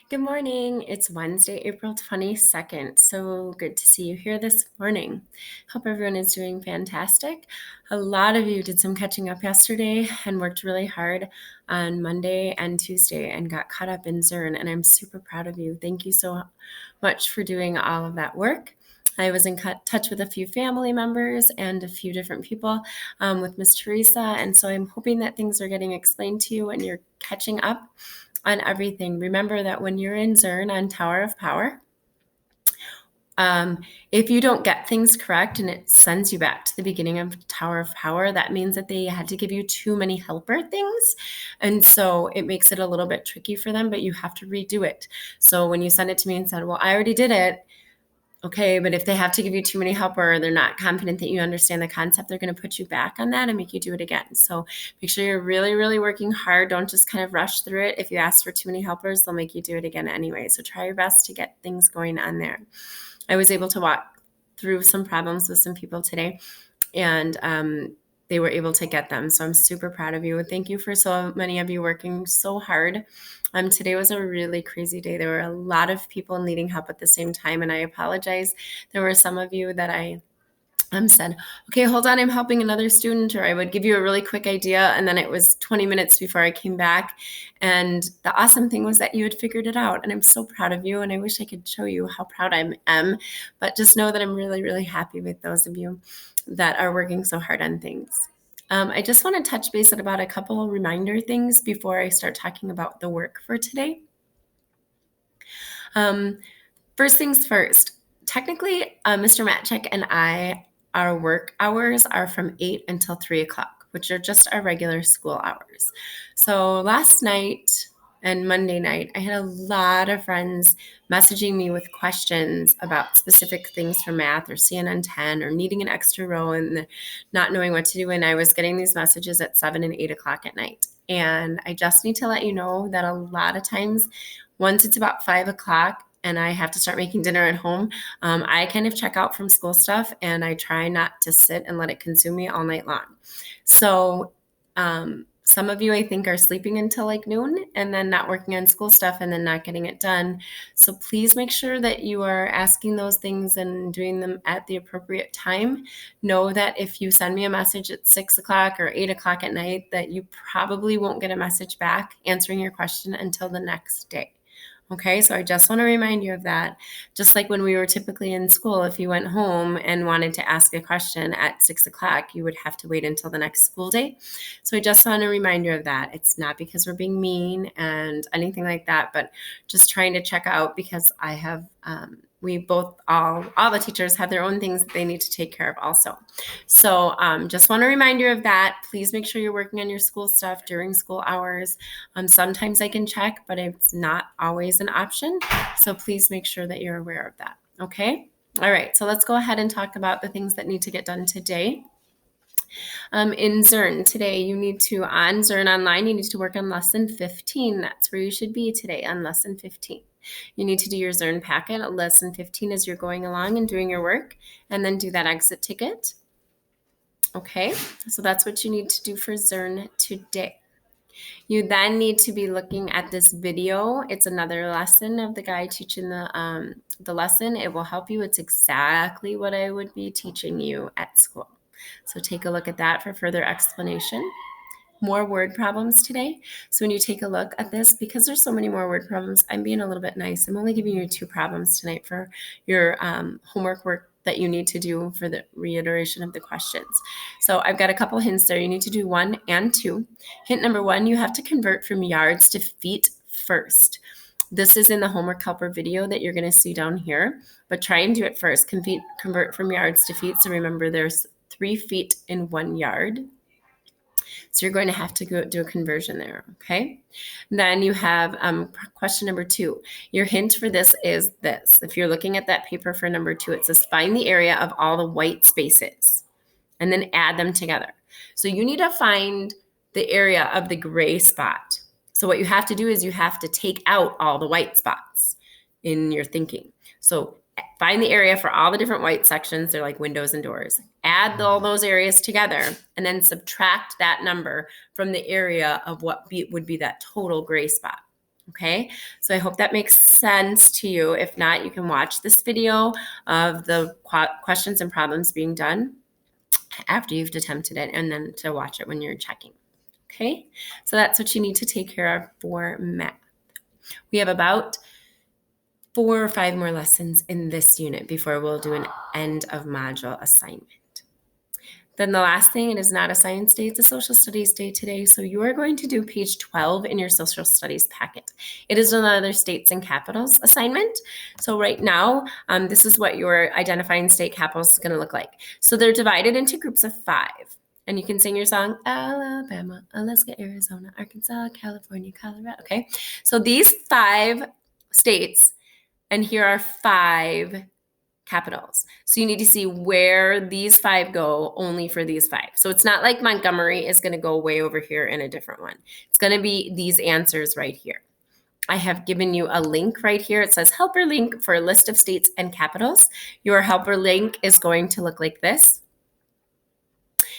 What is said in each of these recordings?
Good morning. It's Wednesday, April 22nd. So good to see you here this morning. Hope everyone is doing fantastic. A lot of you did some catching up yesterday and worked really hard on Monday and Tuesday and got caught up in Zern, and I'm super proud of you. Thank you so much for doing all of that work. I was in touch with a few family members and a few different people with Miss Teresa, and so I'm hoping that things are getting explained to you and you're catching up on everything. Remember that when you're in Zern on Tower of Power, if you don't get things correct and it sends you back to the beginning of Tower of Power, that means that they had to give you too many helper things. And so it makes it a little bit tricky for them, but you have to redo it. So when you send it to me and said, well, I already did it. Okay, but if they have to give you too many helper or they're not confident that you understand the concept, they're going to put you back on that and make you do it again. So make sure you're really, really working hard. Don't just kind of rush through it. If you ask for too many helpers, they'll make you do it again anyway. So try your best to get things going on there. I was able to walk through some problems with some people today, and they were able to get them. So I'm super proud of you. Thank you for so many of you working so hard. Today was a really crazy day. There were a lot of people needing help at the same time, and I apologize. There were some of you that I said, okay, hold on, I'm helping another student, or I would give you a really quick idea, and then it was 20 minutes before I came back. And the awesome thing was that you had figured it out, and I'm so proud of you, and I wish I could show you how proud I am, but just know that I'm really, really happy with those of you that are working so hard on things. I just want to touch base about a couple reminder things before I start talking about the work for today. First things first, technically, Mr. Matchek and our work hours are from 8 until 3 o'clock, which are just our regular school hours. So last night and Monday night, I had a lot of friends messaging me with questions about specific things for math or CNN 10 or needing an extra row and not knowing what to do. And I was getting these messages at 7 and 8 o'clock at night. And I just need to let you know that a lot of times, once it's about 5 o'clock, and I have to start making dinner at home, I kind of check out from school stuff and I try not to sit and let it consume me all night long. So some of you, I think, are sleeping until like noon and then not working on school stuff and then not getting it done. So please make sure that you are asking those things and doing them at the appropriate time. Know that if you send me a message at 6 o'clock or 8 o'clock at night, that you probably won't get a message back answering your question until the next day. Okay, so I just want to remind you of that. Just like when we were typically in school, if you went home and wanted to ask a question at 6 o'clock, you would have to wait until the next school day. So I just want to remind you of that. It's not because we're being mean and anything like that, but just trying to check out because I have, we both, all the teachers have their own things that they need to take care of also. So just want to remind you of that. Please make sure you're working on your school stuff during school hours. Sometimes I can check, but it's not always an option. So please make sure that you're aware of that. Okay. All right. So let's go ahead and talk about the things that need to get done today. In Zern today, you need to, on Zern Online, you need to work on lesson 15. That's where you should be today, on lesson 15. You need to do your Zern packet at lesson 15 as you're going along and doing your work, and then do that exit ticket. Okay, so that's what you need to do for Zern today. You then need to be looking at this video. It's another lesson of the guy teaching the lesson. It will help you. It's exactly what I would be teaching you at school. So take a look at that for further explanation. More word problems today. So when you take a look at this, because there's so many more word problems, I'm being a little bit nice. I'm only giving you 2 problems tonight for your homework work that you need to do for the reiteration of the questions. So I've got a couple hints there. You need to do 1 and 2. Hint number 1, you have to convert from yards to feet first. This is in the homework helper video that you're going to see down here, but try and do it first. Convert from yards to feet. So remember, there's 3 feet in 1 yard. So you're going to have to go do a conversion there, okay? Then you have question number 2. Your hint for this is this. If you're looking at that paper for number 2, it says find the area of all the white spaces and then add them together. So you need to find the area of the gray spot. So what you have to do is you have to take out all the white spots in your thinking. So find the area for all the different white sections. They're like windows and doors. Add all those areas together and then subtract that number from the area of what would be that total gray spot. Okay, so I hope that makes sense to you. If not, you can watch this video of the questions and problems being done after you've attempted it, and then to watch it when you're checking. Okay, so that's what you need to take care of for math. We have about 4 or 5 more lessons in this unit before we'll do an end of module assignment. Then the last thing, it is not a science day, it's a social studies day today. So you are going to do page 12 in your social studies packet. It is another states and capitals assignment. So right now, this is what your identifying state capitals is going to look like. So they're divided into groups of 5. And you can sing your song, Alabama, Alaska, Arizona, Arkansas, California, Colorado. Okay. So these 5 states, and here are 5 capitals. So you need to see where these 5 go only for these 5. So it's not like Montgomery is going to go way over here in a different one. It's going to be these answers right here. I have given you a link right here. It says helper link for a list of states and capitals. Your helper link is going to look like this.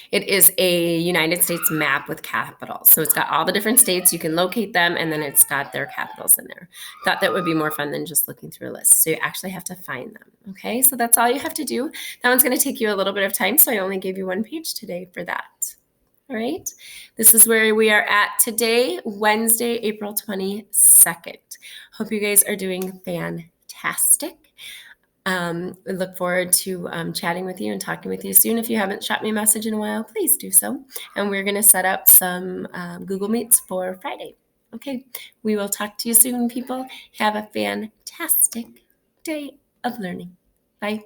It is a United States map with capitals. So it's got all the different states. You can locate them, and then it's got their capitals in there. Thought that would be more fun than just looking through a list. So you actually have to find them. Okay, so that's all you have to do. That one's going to take you a little bit of time, so I only gave you 1 page today for that. All right, this is where we are at today, Wednesday, April 22nd. Hope you guys are doing fantastic. We look forward to chatting with you and talking with you soon. If you haven't shot me a message in a while, please do so. And we're going to set up some Google Meets for Friday. Okay, we will talk to you soon, people. Have a fantastic day of learning. Bye.